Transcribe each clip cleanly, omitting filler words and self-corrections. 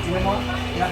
Sino mo? Yeah.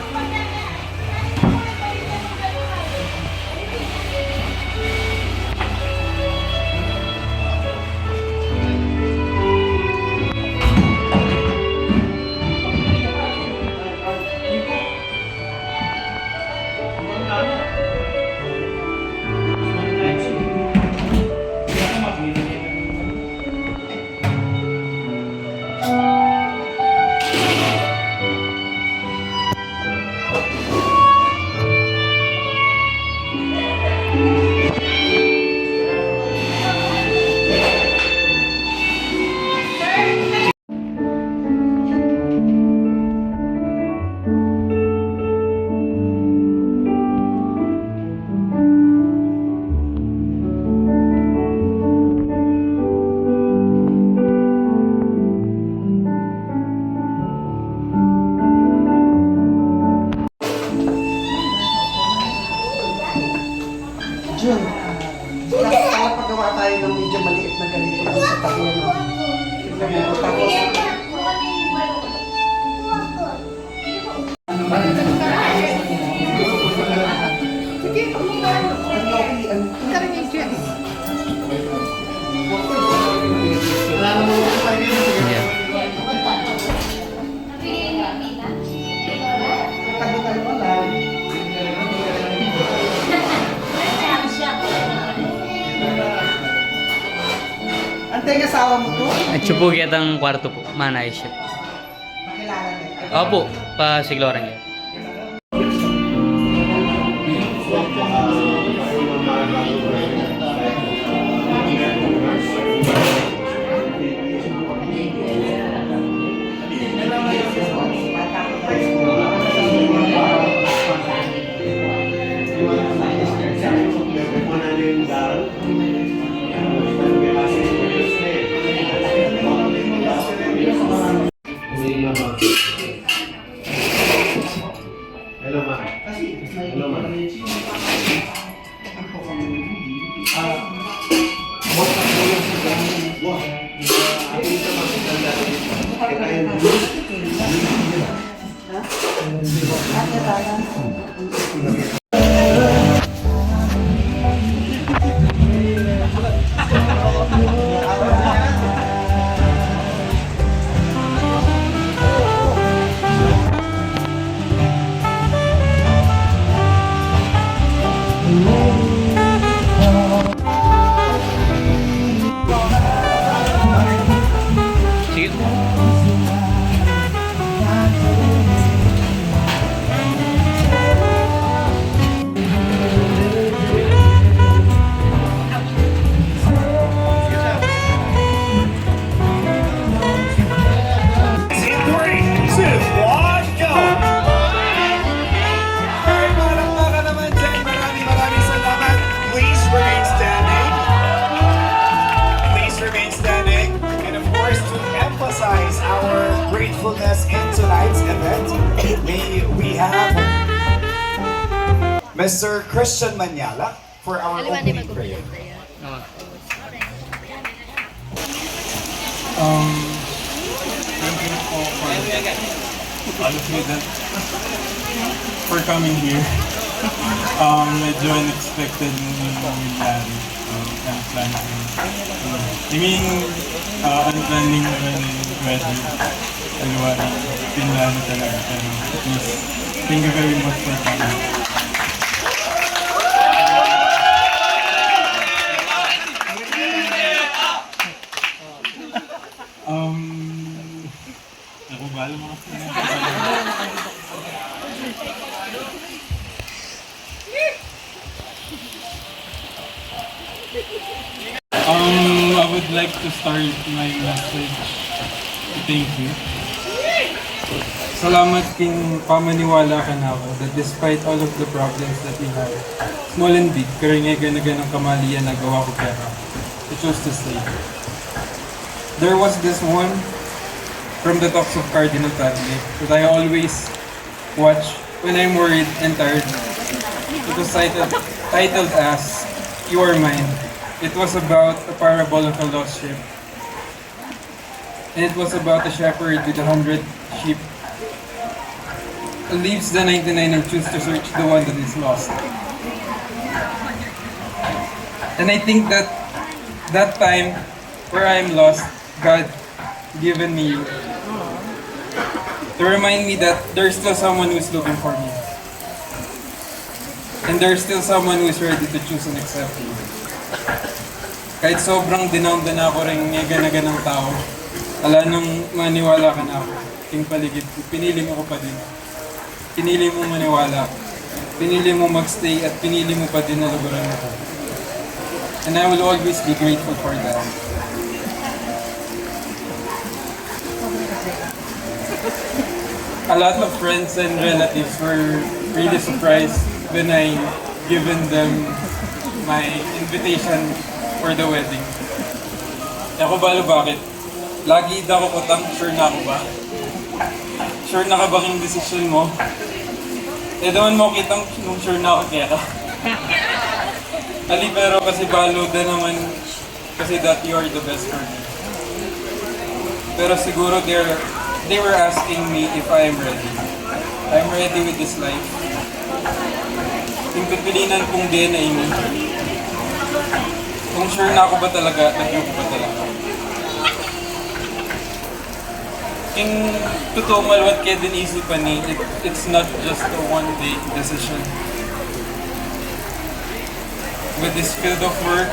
Jun, sana paggawa tayo ng medyo maliit na ganito lang sa tabi, no? Tapos, antay nga asawa mo to? At siya po kitang kwarto po, manay siya. Makilala niya. Opo, pa sigloran yan. Hello, ma'am. Hello, ma'am. Sige. In 3, 2, 1, go! Ay, palakpakan naman dyan. Maraming salamat. Please remain standing. Please remain standing. And of course, to emphasize our gratefulness in tonight's event, we have Mr. Christian Manyala for our opening prayer. Thank you all for all of you that for coming here. Medyo unexpected yung nangyari. Unplanning. I mean, unplanning naman yung weather. Alwari, pinlano talaga. Pero at least, thank you very much for coming. Ako ba? Alam mo kasi I would like to start my message. Thank you. Salamat king pamaniwala ka na ako that despite all of the problems that we have, small and big, karamihan na ganang kamalian na gawa ko pera. I chose to stay. There was this one from the talks of Cardinal family that I always watch when I'm worried and tired. It was titled as You Are Mine. It was about a parable of a lost sheep. And it was about a shepherd with 100 sheep. leaves the 99 and chooses to search the one that is lost. And I think that that time where I'm lost, God given me you to remind me that there's still someone who's looking for me. And there's still someone who's ready to choose and accept me. Kahit sobrang dinown na ako rin ngega ng tao, ala nung maniwala ka na ako, ting paligid ko, pinili mo ko pa din. Pinili mo maniwala, pinili mo magstay at pinili mo pa din na lugaran ako. And I will always be grateful for that. A lot of friends and relatives were really surprised when I given them my invitation for the wedding. Ako balo bakit? Lagi daw ako kutang, sure na ako ba? Sure na ka ba yung decision mo? Eh naman mo kitang nung sure na ako kaya ka. Ali pero kasi balo din naman kasi that you are the best for me. Pero siguro they were asking me if I am ready. I'm ready with this life. Yung pipilinan kong DNA mo. Kung sure na ako ba talaga, nagyo ko ba talaga. Yung totoo malawat kaya din isipan ni, it's not just a one-day decision. With this field of work,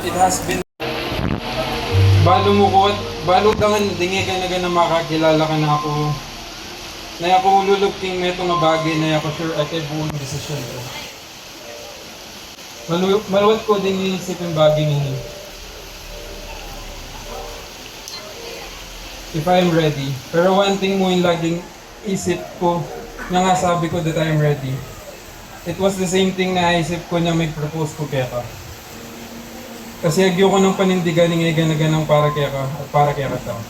it has been balo mo ko, balo dangan dingi ka na makakilala ka na ako. Na ako luluking meto nga bagay na ako sure at buong decision ko. Maluwat ko din iisip yung bagay nini. If I am ready. Pero one thing mo yung laging isip ko, na nga sabi ko that I am ready. It was the same thing na isip ko na may propose ko kaya ka. Kasi agyo ko ng panindigan ng ganang para kaya ka at para kaya ka tao.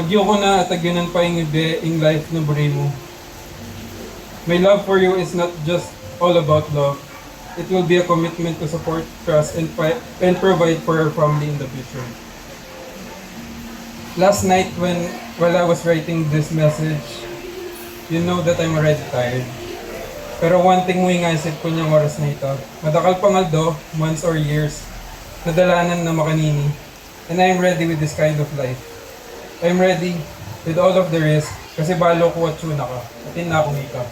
Agyo ko na at agyanan pa yung life na buri mo. My love for you is not just all about love. It will be a commitment to support, trust, and provide for our family in the future. Last night while I was writing this message, you know that I'm already tired. Pero one thing mo yung isip ko niyang oras na ito, madakal pangaldo, months or years, nadalanan na makanini, and I'm ready with this kind of life. I'm ready with all of the risk, kasi balo ko at tuna ka, atin na akong ika.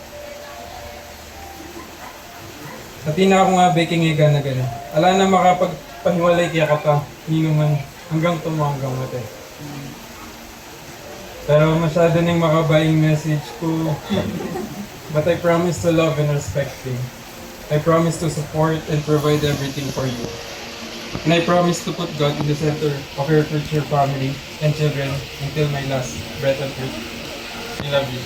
Atin na ako nga baking iga na gano'n. Ala na makapagpahiwalay kaya kata, hindi naman hanggang tumo hanggang mate. Pero masyado nang makabayang message ko. But I promise to love and respect you. I promise to support and provide everything for you. And I promise to put God in the center of your future family and children until my last breath on earth. I love you.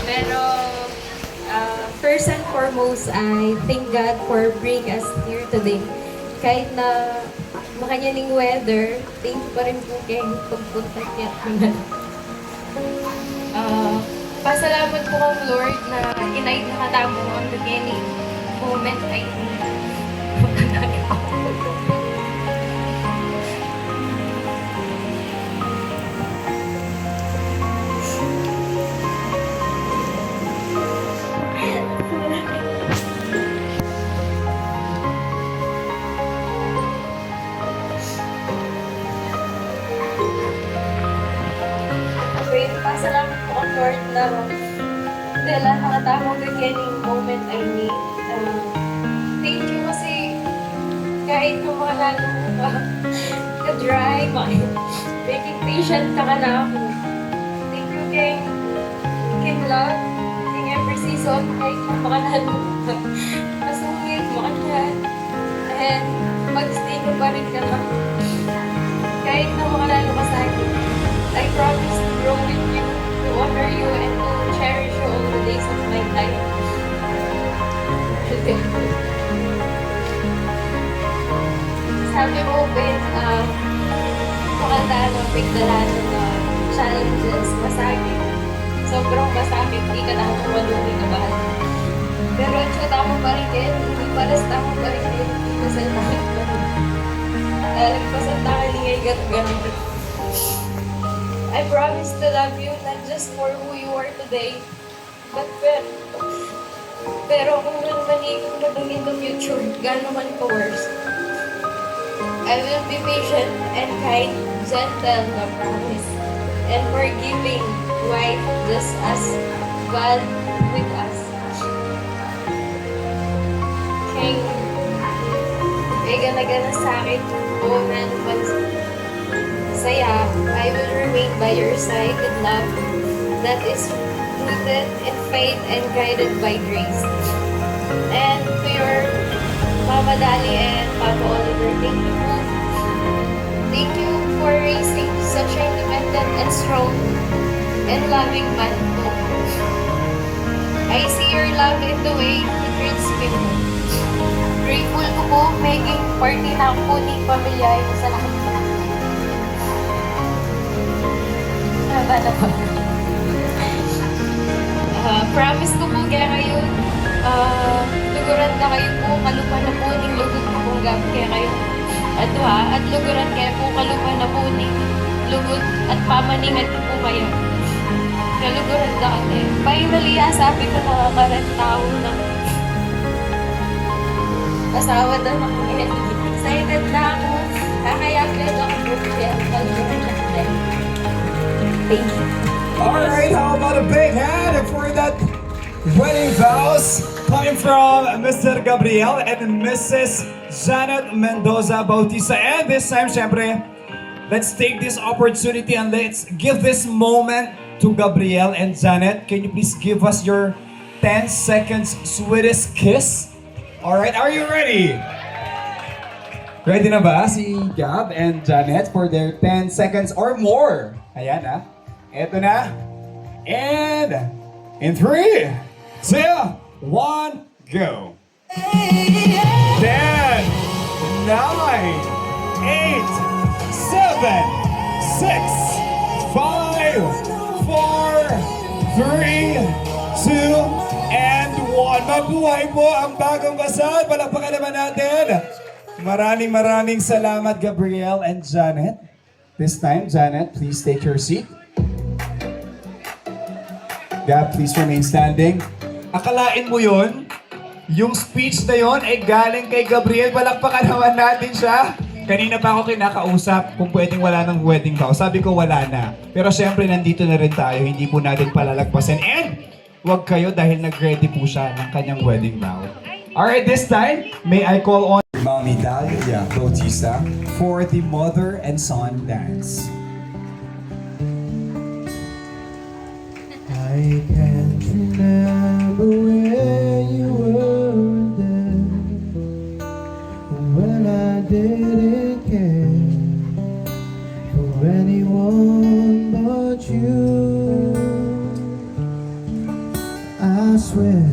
Pero first and foremost, I thank God for bringing us here today. Kahit na makanyaning weather, thank you pa rin po kayo pagpunta kaya naman. Pasalamat po kang Lord na inaid na katamo ang beginning moment ay pasalamat po ang Lord na dahil ang nakatamang beginning moment I need. Thank you kasi kahit nung mga lalo mo ka-dry, making patient ka na ako. Thank you kay Lord, in every season, kahit nung mga lalo masungit, makanyan, and mag-stay ko pa rin ka na. Kahit nung mga lalo masakit, I promise to grow with you, to honor you, and to cherish you all the days of my life. Sabi mo, Ben, makandaan ng pigdalano na challenges, masakit. Sobrang masakit, di ka na ako malumi na bahal. Pero chuta mo pa rin din, hindi parasta mo pa rin din, hindi ko sa takit pa rin. Lalagpasan tayo ni ngay ganun. I promise to love you not just for who you are today, but pero kung ano man in the future, gano'n man ka-worse. I will be patient and kind, gentle, na promise, and forgiving, wife, just as God with us. King, may gana-gana sa akin, woman, but saya, I will remain by your side with love that is rooted in faith and guided by grace. And to your Mama Dali and Papa Oliver, thank you. Thank you for raising such an independent and strong and loving man too. I see your love in the way he treats people. Grateful ko po, making party na po ni pamilya yung sa lahat. Haba na po. Promise ko po kaya kayo, luguran na kayo po, kalupa na po ning lugod po kung gabi kaya kayo adwa, at luguran kaya po kalupa na po ning lugod at pamaningan po kayo. Kaluguran na kami. Finally, sabi ko nakakaran tao na asawa daw ng mga excited na ako. Kaya please ako po kaya kaluguran na kami. Thank you. Alright, how about a big hand for that wedding vows coming from Mr. Gabriel and Mrs. Janet Mendoza Bautista. And this time, syempre, let's take this opportunity and let's give this moment to Gabriel and Janet. Can you please give us your 10 seconds sweetest kiss? Alright, are you ready? Ready na ba si Gab and Janet for their 10 seconds or more? Ayan na. Eto na. And in 3, 2, 1, go. 10, 9, 8, 7, 6, 5, 4, 3, 2, and 1. Mabuhay po ang bagong kasal. Palakpakan naman natin. Maraming salamat, Gabriel and Janet. This time, Janet, please take your seat. Gab, please remain standing. Akalain mo yun? Yung speech na yun ay galing kay Gabriel. Palakpakan naman natin siya. Kanina pa ako kinakausap kung pwedeng wala ng wedding vow. Sabi ko wala na. Pero syempre nandito na rin tayo. Hindi po natin palalagpasin. And wag kayo dahil nag-ready po siya ng kanyang wedding vow. Alright, this time, may I call on Mommy Dalia Bautista for the mother and son dance. I can't remember where you were then, when I didn't care for anyone but you. I swear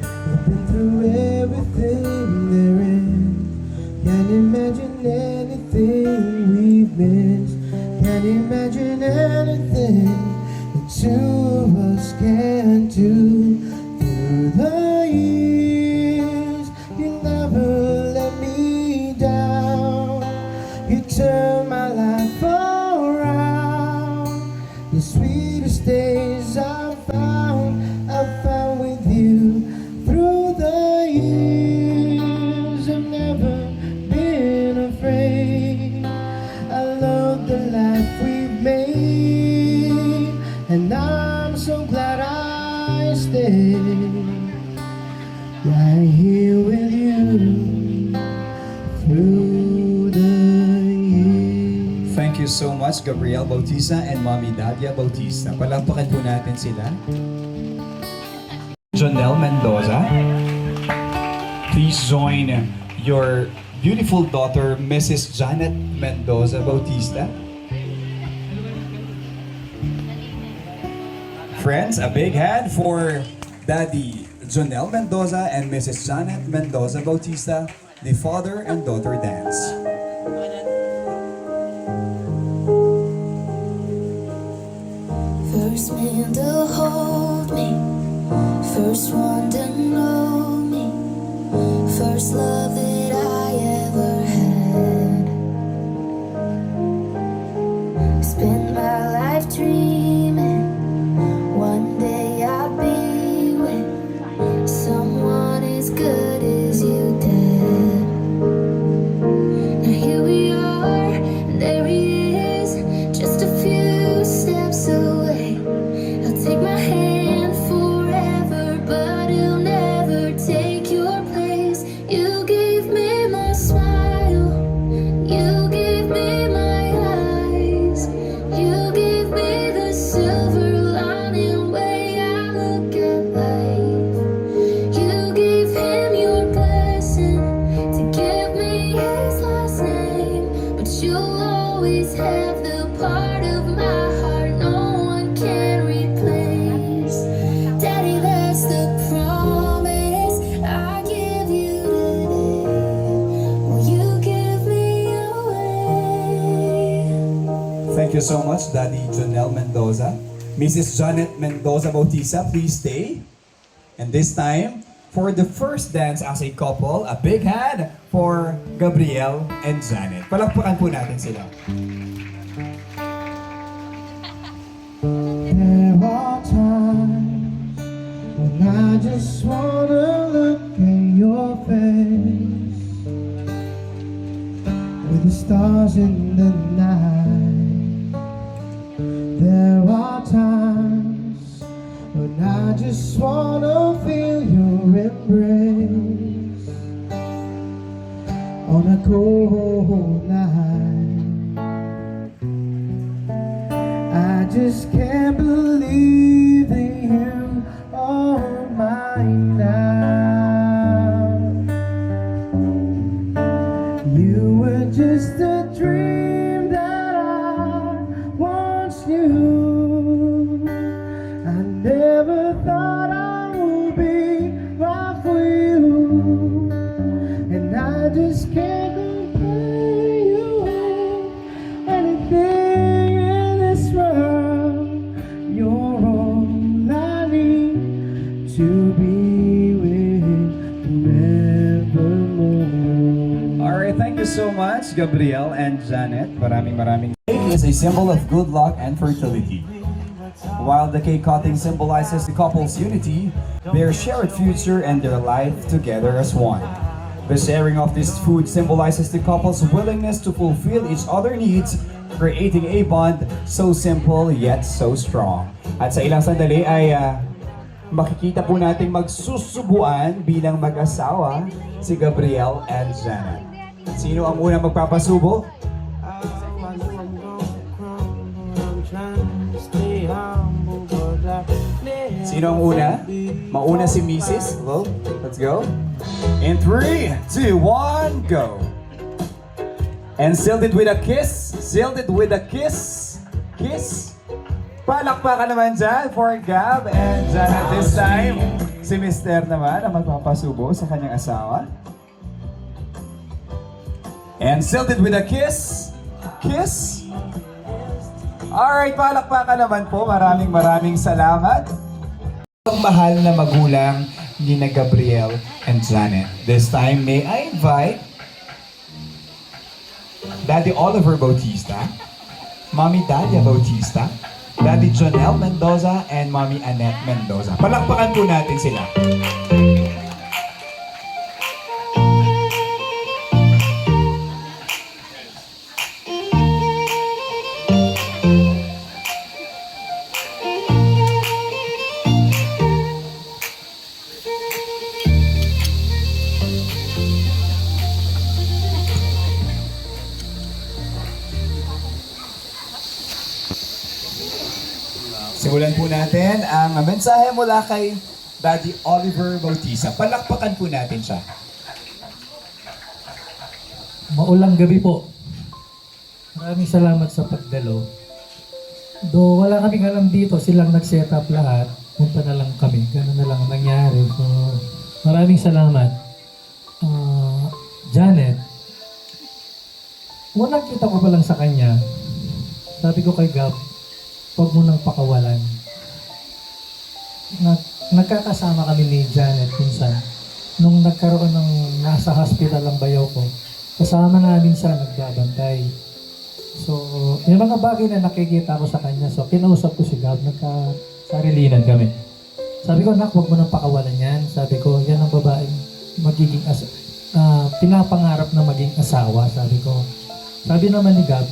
I've been through everything there is. Can't imagine anything we've missed. Can't imagine anything the two of us can do. Through the years, you never let me down. You turned my life around. The sweetest days I found with you. Through the years, I've never been afraid. I love the life we've made, and I'm so glad I stayed right here with you through the years. Thank you so much, Gabriel Bautista and Mommy Dalia Bautista. Palakpakan po natin sila. Jonel Mendoza, please join your beautiful daughter, Mrs. Janet Mendoza Bautista. Friends, a big hand for Daddy Jonel Mendoza and Mrs. Janet Mendoza Bautista, the father and daughter dance. First man to hold me, first one to know first love that I ever had. Spent my life dreaming one day I'll be with someone as good as you did. Now here we are, and there he is, just a few steps away. He'll take my hand forever, but he'll never take your place. You gave me my smile, you gave me my eyes, you gave me the silver lining way I look at life. You gave him your blessing to give me his last name, but you'll always have the part of my heart no one can replace. Daddy, that's the promise I give you today. Will you give me away? Thank you so much, Daddy Jonel Mendoza. Mrs. Janet Mendoza Bautista, please stay. And this time, for the first dance as a couple, a big hand for Gabriel and Janet. Palakpakan po natin sila. There are times when I just wanna look at your face with the stars in the night. There are times when I just wanna feel your embrace on a cold night. I just can't believe that you are mine now. You were just a dream that I once knew. I never thought I would be right for you, and I just can't compare you with anything in this world. You're all I need to be with forevermore. Alright, thank you so much, Gabriel and Janet. Maraming. Cake is a symbol of good luck and fertility. While the cake cutting symbolizes the couple's unity, their shared future and their life together as one. The sharing of this food symbolizes the couple's willingness to fulfill each other's needs, creating a bond so simple yet so strong. At sa ilang sandali ay makikita po nating magsusubuan bilang mag-asawa si Gabriel and Janet. Sino ang unang magpapasubo? Sino ang una? Mauna si Mrs. Hello? Let's go. In 3, 2, 1, go! And sealed it with a kiss. Sealed it with a kiss. Kiss. Palakpakan naman dyan for Gab and Janet. This time, si Mr. naman ang magpapasubo sa kanyang asawa. And sealed it with a kiss. Kiss. Alright, palakpakan naman po. Maraming salamat. Mahal na magulang ni na Gabriel and Janet. This time, may I invite Daddy Oliver Bautista, Mommy Dalia Bautista, Daddy Jonel Mendoza, and Mommy Annette Mendoza. Palakpakan po natin sila. Simulan po natin ang mensahe mula kay Daddy Oliver Bautista. Palakpakan po natin siya. Maulang gabi po. Maraming salamat sa pagdalo. Do wala kaming alam dito, silang nag-set up lahat. Punta na lang kami. Ganun na lang ang nangyari. So, maraming salamat. Janet, unang kita ko pa lang sa kanya, sabi ko kay Gab, huwag mo nang pakawalan. Nagkakasama kami ni Janet minsan. nung nagkaroon ng nasa hospital ang bayaw ko, kasama namin siya nagbabantay. So, may mga bagay na nakikita ko sa kanya. So, kinausap ko si Gab, nagka-sarilinan kami. Sabi ko, nak, huwag mo nang pakawalan yan. Sabi ko, yan ang babaeng magiging pinapangarap na maging asawa. Sabi ko, sabi naman ni Gab,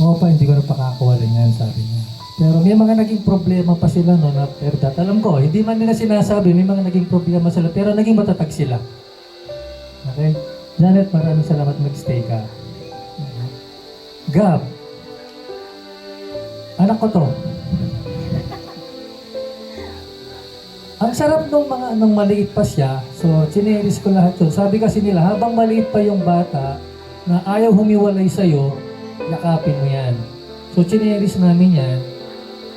oo pa, hindi ko na pakakawalan yan, sabi niya. Pero may mga naging problema pa sila no, na perdat. Alam ko, hindi man nila sinasabi, may mga naging problema sila, pero naging matatag sila. Okay? Janet, maraming salamat mag-stay ka. Gab, anak ko to. Ang sarap nung maliit pa siya, so chineris ko lahat yun. Sabi kasi nila, habang maliit pa yung bata, na ayaw humiwalay sa'yo, yakapin mo yan. So chineris namin yan.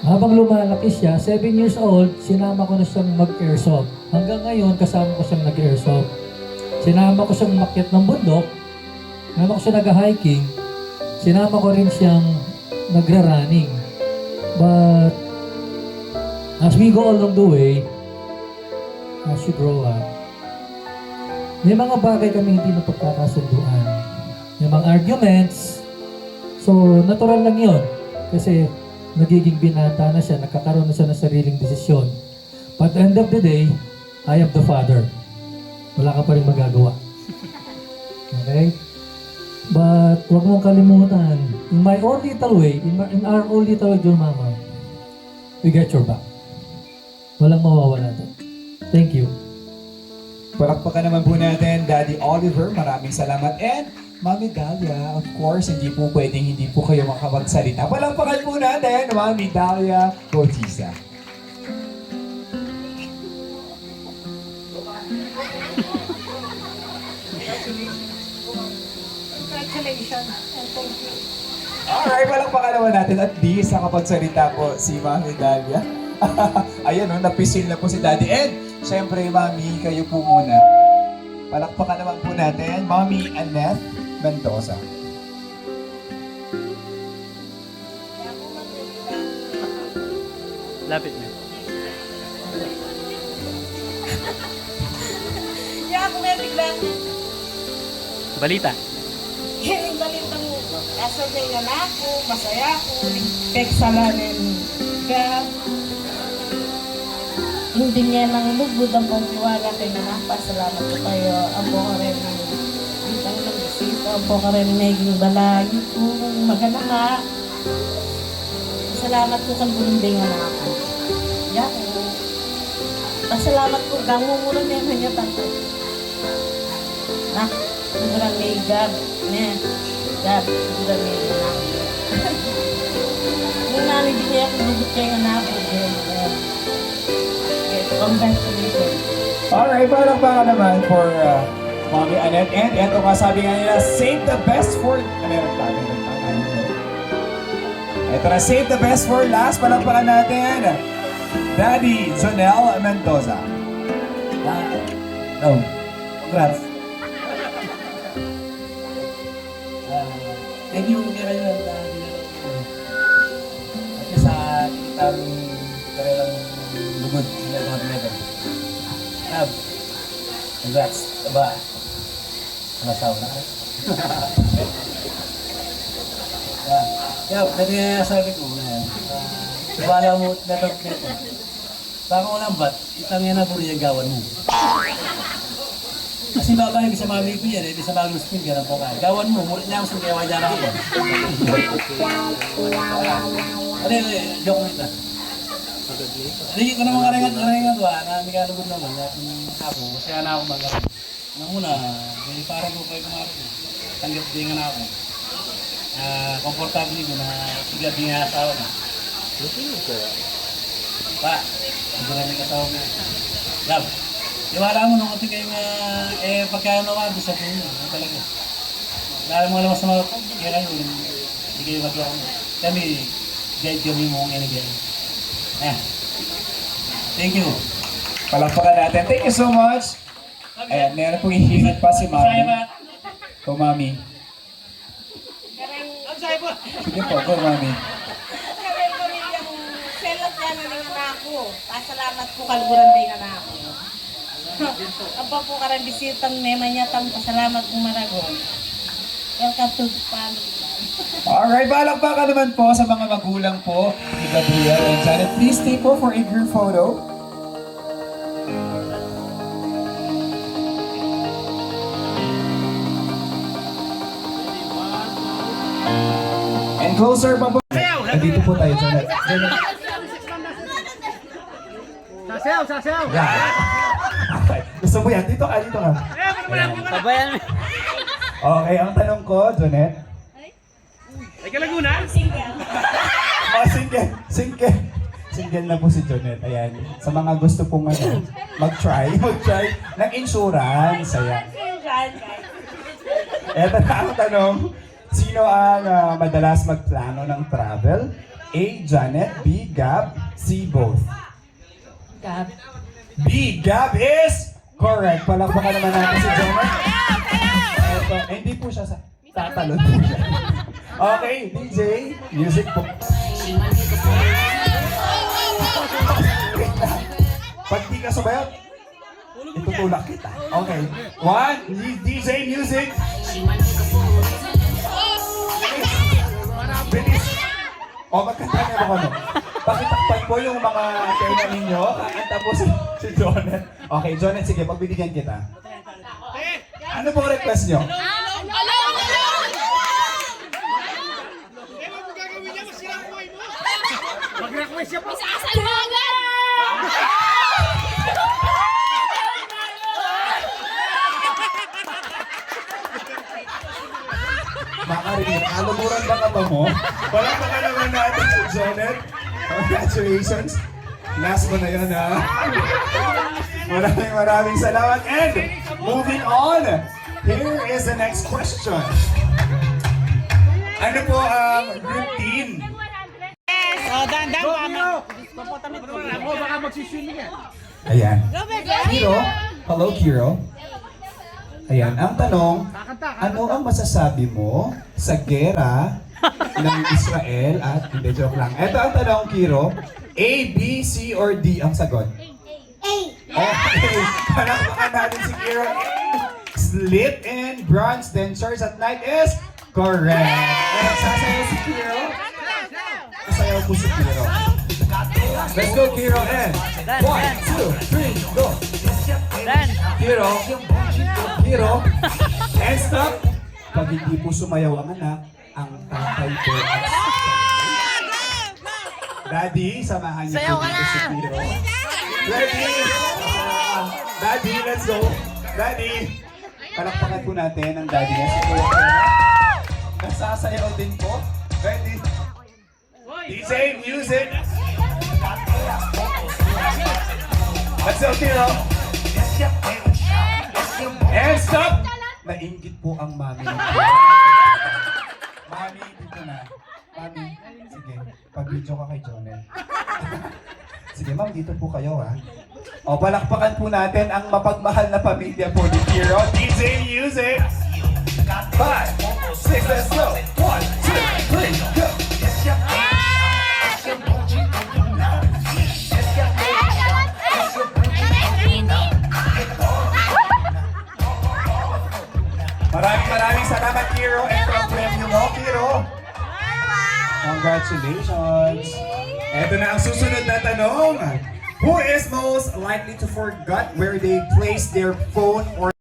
Habang lumalaki siya, 7 years old, sinama ko na siyang mag-airsoft. Hanggang ngayon, kasama ko siyang nag-airsoft. Sinama ko siyang makyat ng bundok, sinama ko siya nag-hiking, sinama ko rin siyang nagra-running. But, as we go along the way, as you grow up, may mga bagay kami hindi na pagkakasunduan. May mga arguments, so natural lang yun. Kasi nagiging binata na siya, nagkakaroon na siya ng sariling desisyon. But at the end of the day, I am the father. Wala ka pa rin magagawa. Okay? But huwag mong kalimutan, in my own little way, in our own little way, your mama, we got your back. Walang mawawala doon. Thank you. Palakpakan naman po natin, Daddy Oliver. Maraming salamat. And Mami Dalia, of course, hindi po pwedeng hindi po kayo makapagsalita. Palakpakan po natin, Mami Dalia Bautista. Congratulations and thank you. Alright, palakpakan naman natin. At least nakapagsalita po si Mami Dalia. Ayan o, napisil na po si Daddy. And, syempre, Mami, kayo po muna. Palakpakan naman po natin, Mami Annette Mendoza. Lapit na. Kaya ako may biglang Balita. yung balitang asabay na ako, masaya ako, nagpeksalanin ka. Hindi niya nang lugod ang pagtiwala kay Nanapa. Salamat ko kayo. Ang po ka rin ang nagsito. Ang po ka rin naging balagi kung magana nga. Salamat ko kang bulumbingan na ako. Ya ko. Pasalamat ko gamo muna niya niya tanto. Ah, murang may gab. Ne. Gab, murang may gab. Yung nani din niya kung lugod kayo nga ako. Congratulations. Alright, palakpakan naman for Mami Annette. And eto nga sabi nga nila, save the best for... Meron pa. Eto na, save the best for last. Palakpakan natin, Daddy Jonel Mendoza. Oh, congrats. Thank you very much. At sa kitang karelang lugod sila mga together. Congrats. Aba, nasaw na. Yeah, pwede nga sabi ko na wala mo na ito. Baka ko lang ba't, itang yan na po rin yung gawan mo. Kasi babae sa mami ko yan, di sa bagong spin, ganun po ka. Gawan mo, mulit niya ako sa gawa dyan ako. Ano joke mo ito? Hindi ko naman karengat ba, na may kalugod naman, ako, masaya na ako mag-aral. Nang muna, parang ko kayo kumarin. Tanggap din nga na ako. Komportable ko na sigla din nga asawa na. Pa, hindi na may kasawa mo. Love, iwala mo nung kasi kayo pagkano ka, bisa ko yun, talaga. Lalo mo naman sa mga kaya kayo, hindi kayo magawa mo. Kami, guide kami mo kung inigay. Thank you. Palakpakan natin. Thank you so much. Ayan, meron pong hihirit pa si Mami. Go, Mami. Sige po, go, Mami. Karel pamilyang selat ka na rin na ako. Pasalamat ko kalburan din na ako. Apa po karang bisitang memanyatang pasalamat kong maragon. Welcome to the family. Alright, palakpakan naman po sa mga magulang po ni Gabriel and Janet. Please stay po for a group photo. And closer pa po. Nandito po tayo, Janet. Sasayaw! Yeah. Okay. Gusto mo yan? Dito ka, dito ka. Sabayan mo. Okay, ang tanong ko, Janet. Ay, Kalaguna? Oh, single na po si Janet. Ayan. Sa mga gusto pong mag-try ng insurance. Ayan. Eto na ang tanong. Sino ang madalas magplano ng travel? A. Janet. B. Gab. C. Both. Gab. B. Gab is correct. Palakpakan naman natin si Janet. Eto, hindi po siya sa tatalon po siya. Okay, DJ, music po. Pag di ka subayot, itutulak kita. Okay. One, DJ music. Bilis. O, magkanta niya ako, no? Pakitakpan po yung mga kainan ninyo. Kakanta po si Jonet. Okay, Jonet, sige, pagbibigyan kita. Ano po request nyo? Mag-request siya po. Makarinig, alumuran ba ka ba mo? Walang baka naman natin si Jonet. Congratulations. Last mo na yun, ha? Maraming salamat. And moving on, here is the next question. Ano po ang routine? Ako baka magsiswimming yan. Ayan. Kiro, hello Kiro. Ayan, ang tanong, ano ang masasabi mo sa gera ng Israel at, hindi, joke lang. Ito ang tanong, Kiro. A, B, C, or D ang sagot? A. Okay, palakpakan natin si Kiro. Slit and bronze dentures at night is correct. And sasayaw si Kiro. Sasayaw po si Kiro. Let's go, Kiro, and 1, 2, 3, go. Kiro, Kiro, and stop. Pag hindi po sumayaw ang anak, ang tatay po ay Daddy, samahan niyo po dito si Kiro. Ready? Daddy, let's go. Daddy. Palakpakan po natin ang daddy niya si Kiro. Nasasayaw din po. Ready? DJ, music. Let's go, Kiro. And stop! Nainggit po ang mami. Mami, dito na. Mami, sige, pag-video ka kay Jonet. Sige, ma'am, dito po kayo, ha? O, palakpakan po natin ang mapagmahal na pamilya po ni Kiro. DJ Music! 5, 6, let's go! 1, 2, 3, go! Maraming salamat, Kiro, and from premyo mo, Kiro. Congratulations. Ito na ang susunod na tanong. Who is most likely to forget where they placed their phone or...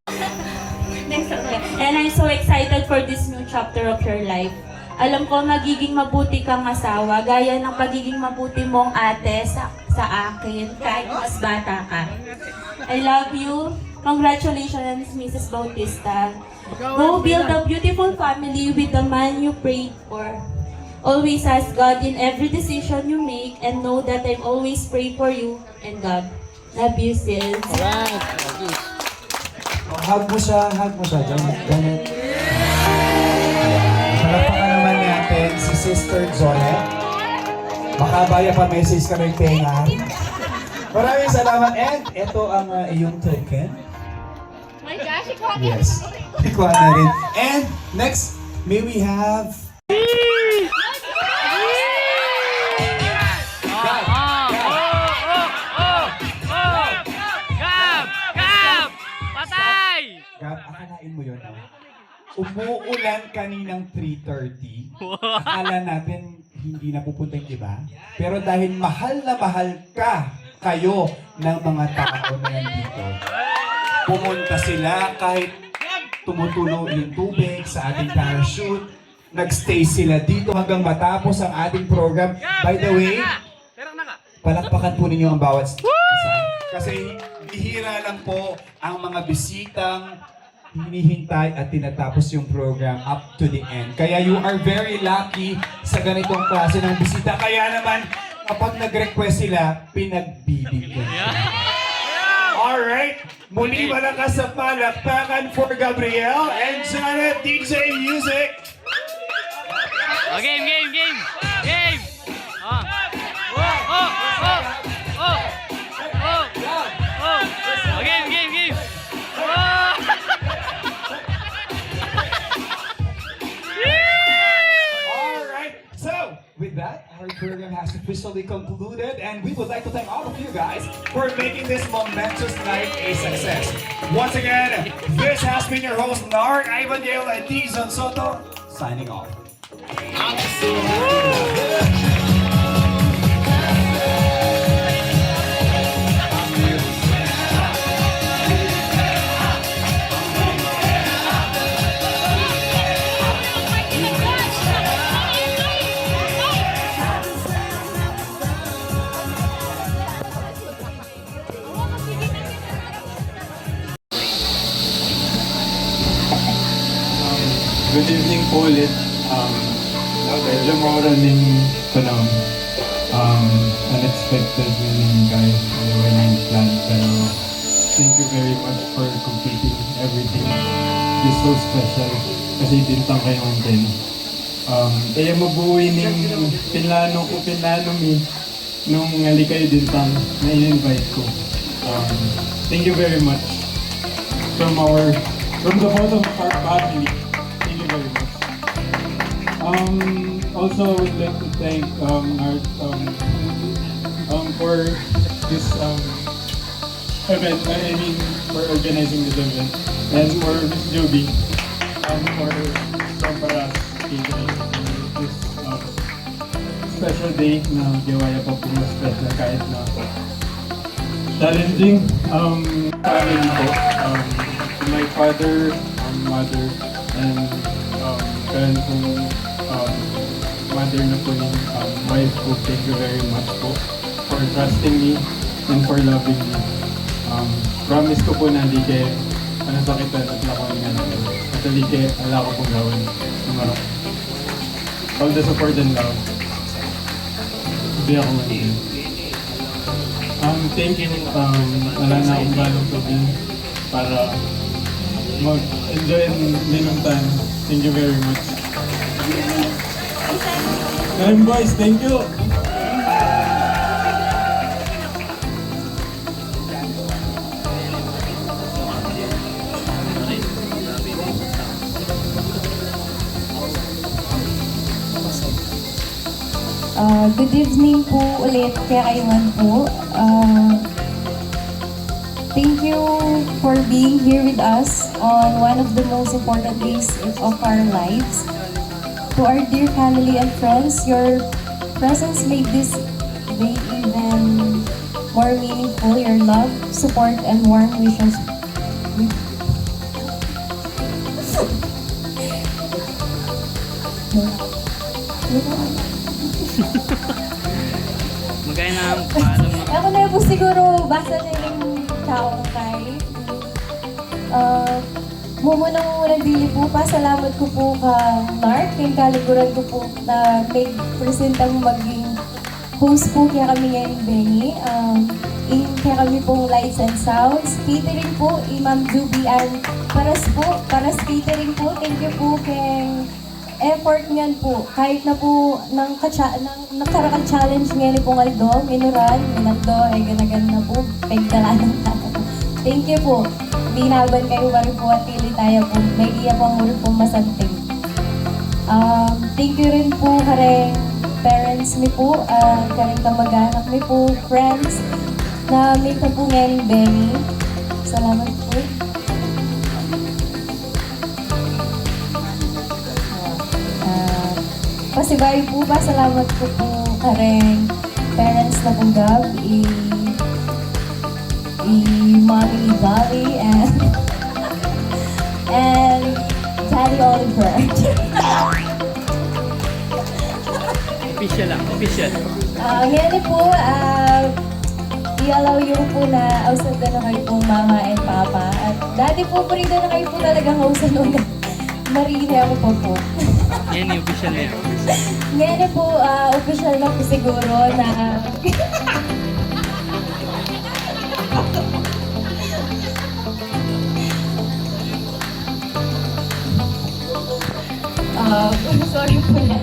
And I'm so excited for this new chapter of your life. Alam ko magiging mabuti kang asawa, gaya ng pagiging mabuti mong ate sa akin, kahit mas bata ka. I love you. Congratulations, Mrs. Bautista. Go build a beautiful family with the man you prayed for. Always ask God in every decision you make and know that I always pray for you and God. Love you, sis. Hug mo siya, Janet. Palakpakan naman natin si Sister Jonet. Makabaya pa message ka ng tenga. Maraming salamat and ito ang iyong token. My gosh, ikaw Yes. Ikuha na rin. And next, may we have... umuulan kaninang 3:30. Akala natin hindi na pupunta yung iba. Pero dahil mahal na mahal kayo ng mga tao na nandito, pumunta sila kahit tumutulo yung tubig sa ating parachute. Nagstay sila dito hanggang matapos ang ating program. By the way, palakpakan po ninyo ang bawat isa. Kasi bihira lang po ang mga bisitang hinihintay at tinatapos yung program up to the end. Kaya you are very lucky sa ganitong klase ng bisita. Kaya naman, kapag nag-request sila, pinagbibigyan. Alright, muli malakas sa palakpakan for Gabriel and Janet DJ Music. Oh, game! Game! Oh! Game! Alright, so with that, our program has officially concluded and we would like to thank all of you guys for making this momentous night a success. Once again, this has been your host, Narc Ivangel and Dizon Soto, signing off. Good evening po ulit. Medyo mauraling ko lang. Unexpected yun guys. When you plan. Pero thank you very much for completing everything. It's so special. Kasi bintang kayo din. Kaya mabuhay ng pinlano mi nung ngali kayo dintang na in-invite ko. Thank you very much. From the bottom of our family. Thank you very much. Also, I would like to thank Art for this event. I mean, for organizing this event, and for Miss Joby for Paras catering this special day na gawaya pa po mas special kahit na challenging family po. My father, mother, and current kong mother na po yung wife ko, thank you very much po for trusting me and for loving me. Promise ko po na hindi kayo nasakitan at nakuhingan ako. At hindi kayo wala ko pong gawin. All the support and love. Hindi ako mag-iin. Thank you. Wala na akong galong sabihin para mag-enjoy and minum time. Thank you very much. Karim boys, thank you! Good evening po ulit kay Iwan po. Thank you for being here with us on one of the most important days of our lives. To our dear family and friends, your presence made this day even more meaningful. Your love, support, and warm wishes. Magkaya na paalam na. Ako na po siguro basa na yung tao kay. Muna dili po pa, salamat ko po ka Mark, yung kaliguran ko po na may presentang maging host po kaya kami ngayon Benny. Kaya kami pong Lights and Sounds. Catering po, Ma'am Juby and Paras Catering po. Thank you po kay effort niyan po. Kahit na po nang nakarakang challenge ngayon pong Aldo, Minaldo, ay ganagan na po, pagdalanan tayo. Thank you po. Binaban kayo bari po at pili tayo po. May iya pang muli po masanting. Thank you rin po kareng parents mi po, kareng kamag-anak mi po, friends, na may ka po ngayon Benny. Salamat po. si Bari po ba, salamat po po kareng parents na pong Gab, Mommy Bali, and Daddy Oliver. Official lang, official. Ngayon po, i-allow yung po na ausad na kayo po mama and papa. At dati po rin na kayo po talagang ausad nung Marina ako po. Yan yung official na yun. Ngayon po, official na po siguro na... sorry po na.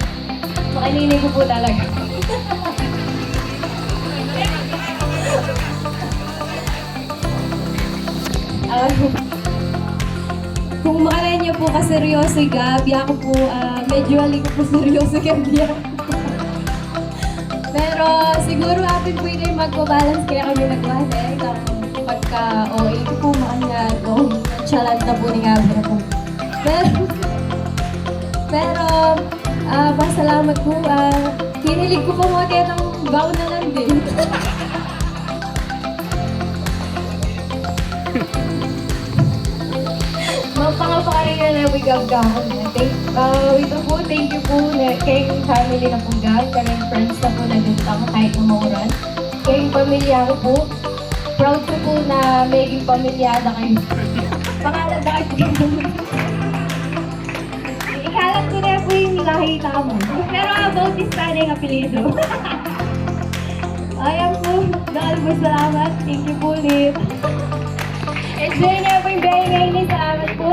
Makanini ko po talaga. Kung makaran niyo po kaseryoso Gabi, ako po medyo halik po seryoso Gabi. Pero siguro atin po yun magbabalance kaya kami nagwate. Pagka-OA ko po makanya ito. Challenge na po ni Gabi na po. Pero pasalamat po. Hinilig ko po mga kaya ng baon na lang din. Mapangapakarin na na wigag-gahon. Ito po, thank you po kay family na po gag, kay friends na po na dintang kahit na mauran. Kay pamilya ko po, proud ko po na maging pamilyada kayo. Pangalan na kayo. Ikalat ko na po yung lahi tamo. Pero about this sana yung apelido. Ayan po, nakalabas salamat. Thank you po ulit. Enjoy na po yung biyahe ngayon. Salamat po.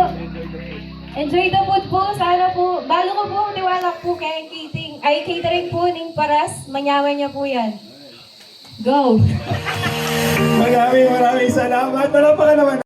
Enjoy the food po. Sana po. Balo ko po. Niwala po kay catering po ng Paras. Manyaman niya po yan. Go! Maraming salamat. Wala pa ka naman.